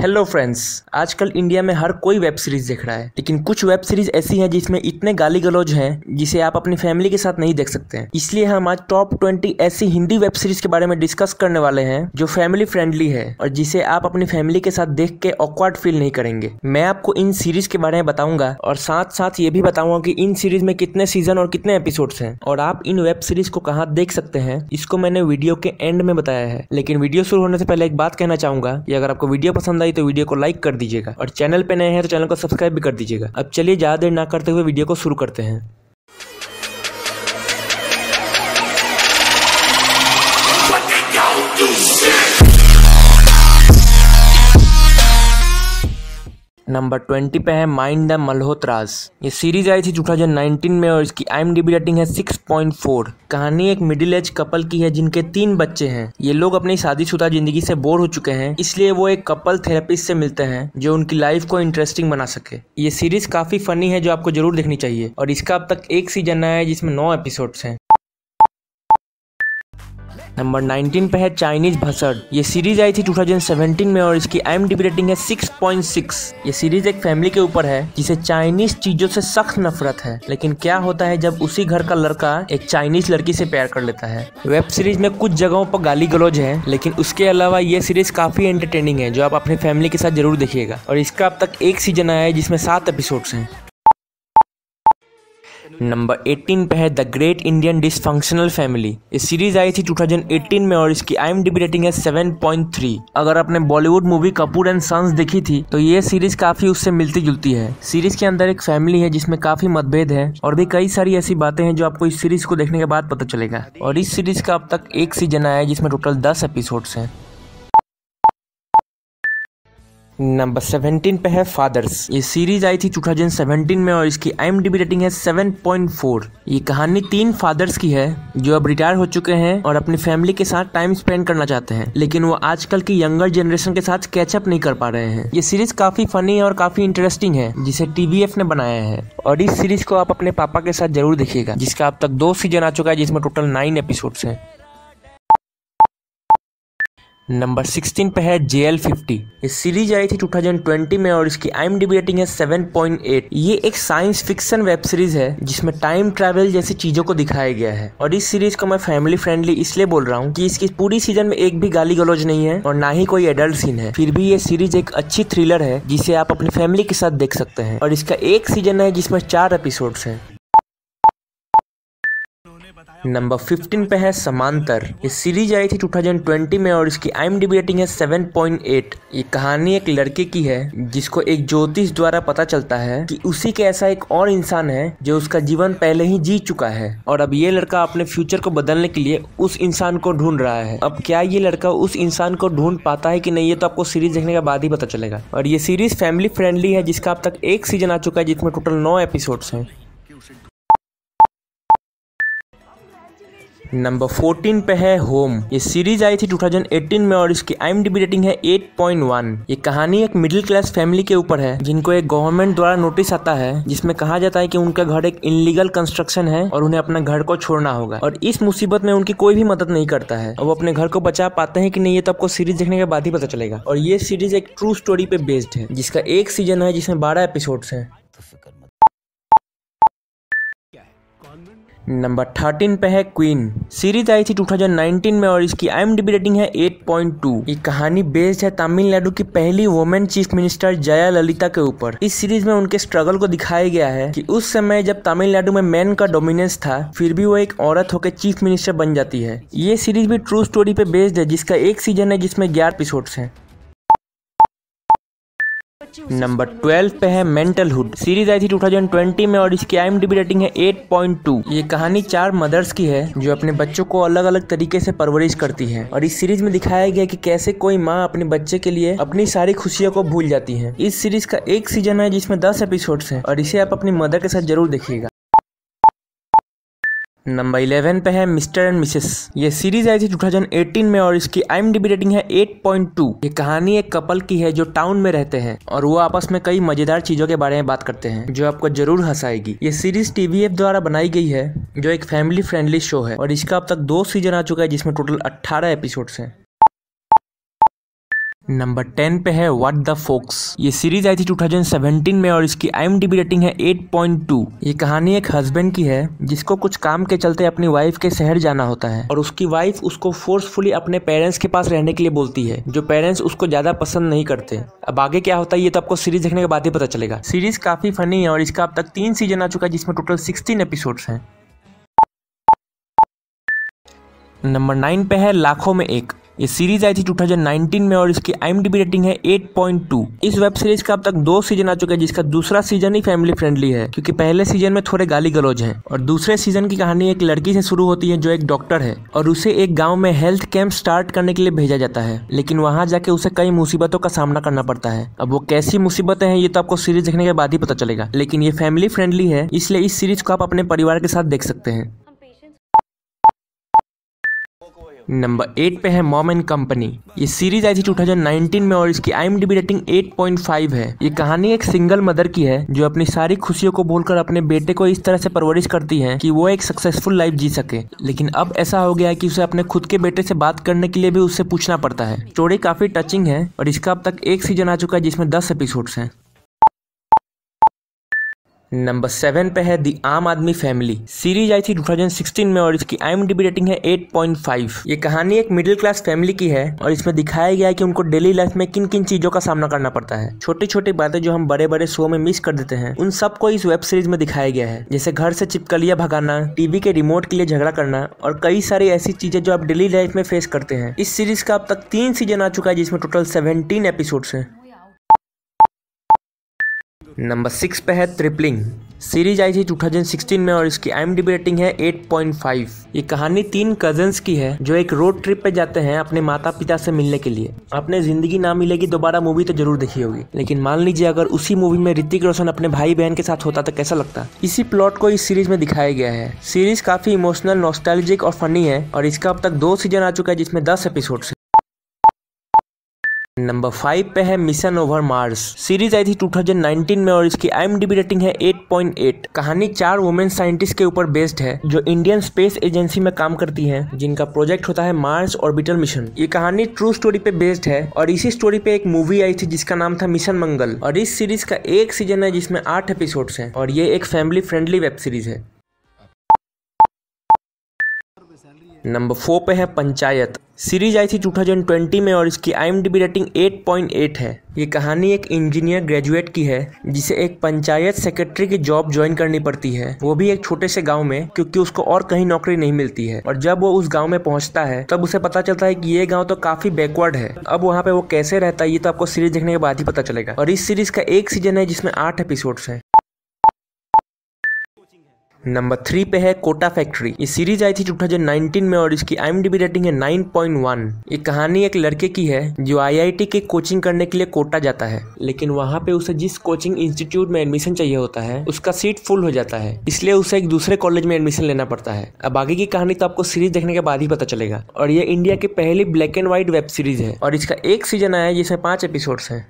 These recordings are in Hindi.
हेलो फ्रेंड्स, आजकल इंडिया में हर कोई वेब सीरीज देख रहा है, लेकिन कुछ वेब सीरीज ऐसी हैं जिसमें इतने गाली गलौज हैं जिसे आप अपनी फैमिली के साथ नहीं देख सकते हैं। इसलिए हम आज टॉप 20 ऐसी हिंदी वेब सीरीज के बारे में डिस्कस करने वाले हैं जो फैमिली फ्रेंडली है और जिसे आप अपनी फैमिली के साथ देख के ऑकवर्ड फील नहीं करेंगे। मैं आपको इन सीरीज के बारे में बताऊंगा और साथ साथ ये भी बताऊंगा कि इन सीरीज में कितने सीजन और कितने एपिसोड्स हैं और आप इन वेब सीरीज को कहाँ देख सकते हैं। इसको मैंने वीडियो के एंड में बताया है, लेकिन वीडियो शुरू होने से पहले एक बात कहना चाहूंगा कि अगर आपको वीडियो पसंद आई तो वीडियो को लाइक कर दीजिएगा और चैनल पे नए हैं तो चैनल को सब्सक्राइब भी कर दीजिएगा। अब चलिए ज्यादा देर ना करते हुए वीडियो को शुरू करते हैं। नंबर 20 पे है माइंड द मल्होत्रास। ये सीरीज आई थी 2019 में और इसकी IMDb रेटिंग है 6.4। कहानी एक मिडिल एज कपल की है जिनके 3 बच्चे हैं। ये लोग अपनी शादीशुदा जिंदगी से बोर हो चुके हैं, इसलिए वो एक कपल थेरेपिस्ट से मिलते हैं जो उनकी लाइफ को इंटरेस्टिंग बना सके। ये सीरीज काफी फनी है जो आपको जरूर देखनी चाहिए और इसका अब तक एक सीजन आया है जिसमें 9 एपिसोड्स हैं। नंबर 19 पे है चाइनीज भसड़। ये सीरीज आई थी 2017 में और इसकी IMDb रेटिंग है 6.6। ये सीरीज एक फैमिली के ऊपर है जिसे चाइनीज चीजों से सख्त नफरत है, लेकिन क्या होता है जब उसी घर का लड़का एक चाइनीज लड़की से प्यार कर लेता है। वेब सीरीज में कुछ जगहों पर गाली गलौज है, लेकिन उसके अलावा ये सीरीज काफी एंटरटेनिंग है जो आप अपने फैमिली के साथ जरूर देखिएगा और इसका अब तक एक सीजन आया है जिसमें 7 एपिसोड्स हैं। नंबर 18 पे है the great Indian dysfunctional family. ये सीरीज आई थी 2018 में और इसकी IMDb रेटिंग है 7.3। अगर आपने Bollywood movie Kapoor and Sons देखी थी तो ये सीरीज काफी उससे मिलती जुलती है। सीरीज के अंदर एक फैमिली है जिसमें काफी मतभेद है और भी कई सारी ऐसी बातें हैं जो आपको इस सीरीज को देखने के बाद पता चलेगा और इस सीरीज का अब तक एक सीजन आया है जिसमें टोटल 10 एपिसोड्स हैं। नंबर 17 पे है फादर्स। ये सीरीज आई थी 2017 में और इसकी IMDb रेटिंग है 7.4। ये कहानी 3 फादर्स की है जो अब रिटायर हो चुके हैं और अपनी फैमिली के साथ टाइम स्पेंड करना चाहते हैं, लेकिन वो आजकल की यंगर जनरेशन के साथ कैचअप नहीं कर पा रहे हैं। ये सीरीज काफी फनी है और काफी इंटरेस्टिंग है जिसे TVF ने बनाया है और इस सीरीज को आप अपने पापा के साथ जरूर देखिएगा जिसका अब तक 2 सीजन आ चुका है जिसमें टोटल 9 एपिसोड्स हैं। नंबर 16 पे है JL50। ये सीरीज आई थी 2020 में और इसकी IMDb रेटिंग है 7.8। ये एक साइंस फिक्शन वेब सीरीज है जिसमें टाइम ट्रैवल जैसी चीजों को दिखाया गया है और इस सीरीज को मैं फैमिली फ्रेंडली इसलिए बोल रहा हूँ कि इसकी पूरी सीजन में एक भी गाली गलौज नहीं है और ना ही कोई एडल्ट सीन है। फिर भी ये सीरीज एक अच्छी थ्रिलर है जिसे आप अपनी फैमिली के साथ देख सकते हैं और इसका एक सीजन है जिसमें 4 एपिसोड्स हैं। नंबर 15 पे है समांतर। ये सीरीज आई थी 2020 में और इसकी IMDb रेटिंग है 7.8। ये कहानी एक लड़के की है जिसको एक ज्योतिष द्वारा पता चलता है कि उसी के ऐसा एक और इंसान है जो उसका जीवन पहले ही जी चुका है और अब ये लड़का अपने फ्यूचर को बदलने के लिए उस इंसान को ढूंढ रहा है। अब क्या ये लड़का उस इंसान को ढूंढ पाता है कि नहीं, ये तो आपको सीरीज देखने के बाद ही पता चलेगा और ये सीरीज फैमिली फ्रेंडली है जिसका अब तक एक सीजन आ चुका है जिसमें टोटल 9 एपिसोड्स हैं। नंबर 14 पे है होम। ये सीरीज आई थी 2018 में और इसकी IMDb रेटिंग है 8.1। ये कहानी एक मिडिल क्लास फैमिली के ऊपर है जिनको एक गवर्नमेंट द्वारा नोटिस आता है जिसमें कहा जाता है कि उनका घर एक इनलीगल कंस्ट्रक्शन है और उन्हें अपना घर को छोड़ना होगा और इस मुसीबत में उनकी कोई भी मदद नहीं करता है और वो अपने घर को बचा पाते हैं कि नहीं, ये तो आपको सीरीज देखने के बाद ही पता चलेगा और ये सीरीज एक ट्रू स्टोरी पे बेस्ड है जिसका एक सीजन है जिसमें 12 एपिसोड्स हैं। नंबर 13 पे है क्वीन। सीरीज आई थी 2019 में और इसकी IMDb रेटिंग है 8.2। ये कहानी बेस्ड है तमिलनाडु की पहली वुमेन चीफ मिनिस्टर जयाललिता के ऊपर। इस सीरीज में उनके स्ट्रगल को दिखाया गया है कि उस समय जब तमिलनाडु में मेन का डोमिनेंस था फिर भी वो एक औरत होकर चीफ मिनिस्टर बन जाती है। ये सीरीज भी ट्रू स्टोरी पे बेस्ड है जिसका एक सीजन है जिसमें 11 एपिसोड्स हैं। नंबर 12 पे है मेंटलहुड। सीरीज आई थी 2020 में और इसकी IMDb रेटिंग है 8.2। ये कहानी 4 मदर्स की है जो अपने बच्चों को अलग अलग तरीके से परवरिश करती है और इस सीरीज में दिखाया गया कि कैसे कोई माँ अपने बच्चे के लिए अपनी सारी खुशियों को भूल जाती है। इस सीरीज का एक सीजन है जिसमें 10 एपिसोड्स हैं और इसे आप अपनी मदर के साथ जरूर देखिएगा। नंबर 11 पे है मिस्टर एंड मिसेस। ये सीरीज आई थी 2018 में और इसकी IMDb रेटिंग है 8.2। ये कहानी एक कपल की है जो टाउन में रहते हैं और वो आपस में कई मजेदार चीजों के बारे में बात करते हैं जो आपको जरूर हंसाएगी। ये सीरीज TVF द्वारा बनाई गई है जो एक फैमिली फ्रेंडली शो है और इसका अब तक 2 सीजन आ चुका है जिसमें टोटल 18 एपिसोड्स हैं। नंबर 10 पे है व्हाट द फोक्स। ये सीरीज आई थी 2017 में और इसकी IMDb रेटिंग है 8.2। ये कहानी एक हस्बैंड की है जिसको कुछ काम के चलते अपनी वाइफ के शहर जाना होता है और उसकी वाइफ उसको फोर्सफुली अपने पेरेंट्स के पास रहने के लिए बोलती है, जो पेरेंट्स उसको ज्यादा पसंद नहीं करते। अब आगे क्या होता है ये तो आपको सीरीज देखने के बाद ही पता चलेगा। सीरीज काफी फनी है और इसका अब तक 3 सीजन आ चुका है जिसमें टोटल 16 एपिसोड्स हैं। नंबर 9 पे है लाखों में एक। ये सीरीज आई थी 2019 में और इसकी IMDb रेटिंग है 8.2। इस वेब सीरीज का अब तक 2 सीजन आ चुका है जिसका दूसरा सीजन ही फैमिली फ्रेंडली है, क्योंकि पहले सीजन में थोड़े गाली गलौज हैं और दूसरे सीजन की कहानी एक लड़की से शुरू होती है जो एक डॉक्टर है और उसे एक गांव में हेल्थ कैंप स्टार्ट करने के लिए भेजा जाता है, लेकिन वहां जाके उसे कई मुसीबतों का सामना करना पड़ता है। अब वो कैसी मुसीबतें हैं ये तो आपको सीरीज देखने के बाद ही पता चलेगा, लेकिन ये फैमिली फ्रेंडली है इसलिए इस सीरीज को आप अपने परिवार के साथ देख सकते हैं। नंबर 8 पे है मॉम एंड कंपनी। ये सीरीज आई थी 2019 में और इसकी IMDb रेटिंग 8.5 है। ये कहानी एक सिंगल मदर की है जो अपनी सारी खुशियों को भूलकर अपने बेटे को इस तरह से परवरिश करती है कि वो एक सक्सेसफुल लाइफ जी सके, लेकिन अब ऐसा हो गया है कि उसे अपने खुद के बेटे से बात करने के लिए भी उससे पूछना पड़ता है। स्टोरी काफी टचिंग है और इसका अब तक 1 सीजन आ चुका है जिसमें 10 एपिसोड्स हैं। नंबर 7 पे है दी आम आदमी फैमिली। सीरीज आई थी 2016 में और इसकी IMDb रेटिंग है 8.5। ये कहानी एक मिडिल क्लास फैमिली की है और इसमें दिखाया गया है कि उनको डेली लाइफ में किन किन चीजों का सामना करना पड़ता है। छोटी छोटी बातें जो हम बड़े बड़े शो में मिस कर देते हैं उन सबको इस वेब सीरीज में दिखाया गया है, जैसे घर से चिपकलियां भगाना, टीवी के रिमोट के लिए झगड़ा करना और कई सारी ऐसी चीजें जो आप डेली लाइफ में फेस करते हैं। इस सीरीज का अब तक 3 सीजन आ चुका है जिसमें टोटल 17 एपिसोड्स हैं। नंबर 6 पे है ट्रिपलिंग। सीरीज आई थी 2016 में और इसकी IMDb रेटिंग है 8.5। ये कहानी 3 कजन्स की है जो एक रोड ट्रिप पे जाते हैं अपने माता पिता से मिलने के लिए। आपने जिंदगी ना मिलेगी दोबारा मूवी तो जरूर देखी होगी, लेकिन मान लीजिए अगर उसी मूवी में ऋतिक रोशन अपने भाई बहन के साथ होता तो कैसा लगता। इसी प्लॉट को इस सीरीज में दिखाया गया है। सीरीज काफी इमोशनल, नॉस्टैल्जिक और फनी है और इसका अब तक 2 सीजन आ चुका है जिसमें 10 एपिसोड है। नंबर 5 पे है मिशन ओवर मार्स। सीरीज आई थी 2019 में और इसकी IMDb रेटिंग है 8.8। कहानी 4 वुमेन साइंटिस्ट के ऊपर बेस्ड है जो इंडियन स्पेस एजेंसी में काम करती हैं, जिनका प्रोजेक्ट होता है मार्स ऑर्बिटल मिशन। ये कहानी ट्रू स्टोरी पे बेस्ड है और इसी स्टोरी पे एक मूवी आई थी जिसका नाम था मिशन मंगल और इस सीरीज का 1 सीजन है जिसमें 8 एपिसोड्स हैं और ये एक फैमिली फ्रेंडली वेब सीरीज है। नंबर 4 पे है पंचायत। सीरीज आई थी 2020 में और इसकी IMDb रेटिंग 8.8 है। ये कहानी एक इंजीनियर ग्रेजुएट की है जिसे एक पंचायत सेक्रेटरी की जॉब ज्वाइन करनी पड़ती है, वो भी एक छोटे से गांव में, क्योंकि उसको और कहीं नौकरी नहीं मिलती है। और जब वो उस गांव में पहुंचता है तब उसे पता चलता है कि ये गांव तो काफी बैकवर्ड है। अब वहाँ पे वो कैसे रहता है ये तो आपको सीरीज देखने के बाद ही पता चलेगा और इस सीरीज का 1 सीजन है जिसमें 8 एपिसोड्स हैं। नंबर 3 पे है कोटा फैक्ट्री। ये सीरीज आई थी 2019 में और इसकी IMDb रेटिंग है 9.1। ये कहानी एक लड़के की है जो IIT के कोचिंग करने के लिए कोटा जाता है, लेकिन वहाँ पे उसे जिस कोचिंग इंस्टीट्यूट में एडमिशन चाहिए होता है उसका सीट फुल हो जाता है, इसलिए उसे एक दूसरे कॉलेज में एडमिशन लेना पड़ता है। अब आगे की कहानी तो आपको सीरीज देखने के बाद ही पता चलेगा और ये इंडिया की पहली black and white web series है और इसका 1 सीजन आया है जिसमें 5 एपिसोड्स हैं।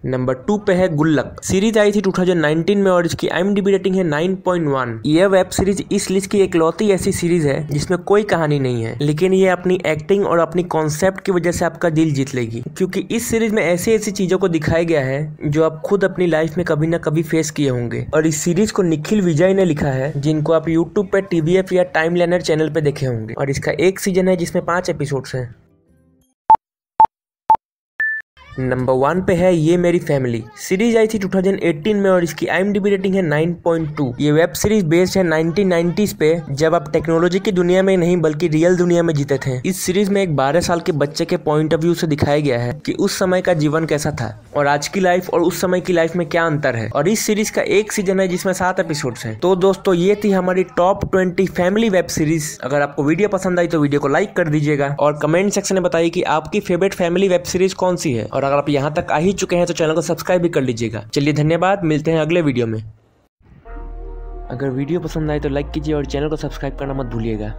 नंबर 2 पे है गुल्लक। सीरीज आई थी 2019 में और इसकी IMDb रेटिंग है 9.1। यह वेब सीरीज इस लिस्ट की इकलौती ऐसी सीरीज है जिसमें कोई कहानी नहीं है, लेकिन ये अपनी एक्टिंग और अपनी कॉन्सेप्ट की वजह से आपका दिल जीत लेगी, क्योंकि इस सीरीज में ऐसी ऐसी चीजों को दिखाया गया है जो आप खुद अपनी लाइफ में कभी ना कभी फेस किए होंगे। और इस सीरीज को निखिल विजय ने लिखा है, जिनको आप यूट्यूब पे TVF या टाइम लैंडर चैनल पे देखे होंगे और इसका 1 सीजन है जिसमें 5 एपिसोड्स हैं। नंबर 1 पे है ये मेरी फैमिली। सीरीज आई थी 2018 में और इसकी IMDb रेटिंग है 9.2। ये वेब सीरीज बेस्ड है 1990s पे, जब आप टेक्नोलॉजी की दुनिया में नहीं बल्कि रियल दुनिया में जीते थे। इस सीरीज में एक 12 साल के बच्चे के पॉइंट ऑफ व्यू से दिखाया गया है कि उस समय का जीवन कैसा था और आज की लाइफ और उस समय की लाइफ में क्या अंतर है। और इस सीरीज का 1 सीजन है जिसमें 7 एपिसोड्स हैं। तो दोस्तों ये थी हमारी टॉप 20 फैमिली वेब सीरीज। अगर आपको वीडियो पसंद आई तो वीडियो को लाइक कर दीजिएगा और कमेंट सेक्शन में बताइए कि आपकी फेवरेट फैमिली वेब सीरीज कौन सी है। और अगर आप यहाँ तक आ ही चुके हैं तो चैनल को सब्सक्राइब भी कर लीजिएगा। चलिए धन्यवाद, मिलते हैं अगले वीडियो में। अगर वीडियो पसंद आए तो लाइक कीजिए और चैनल को सब्सक्राइब करना मत भूलिएगा।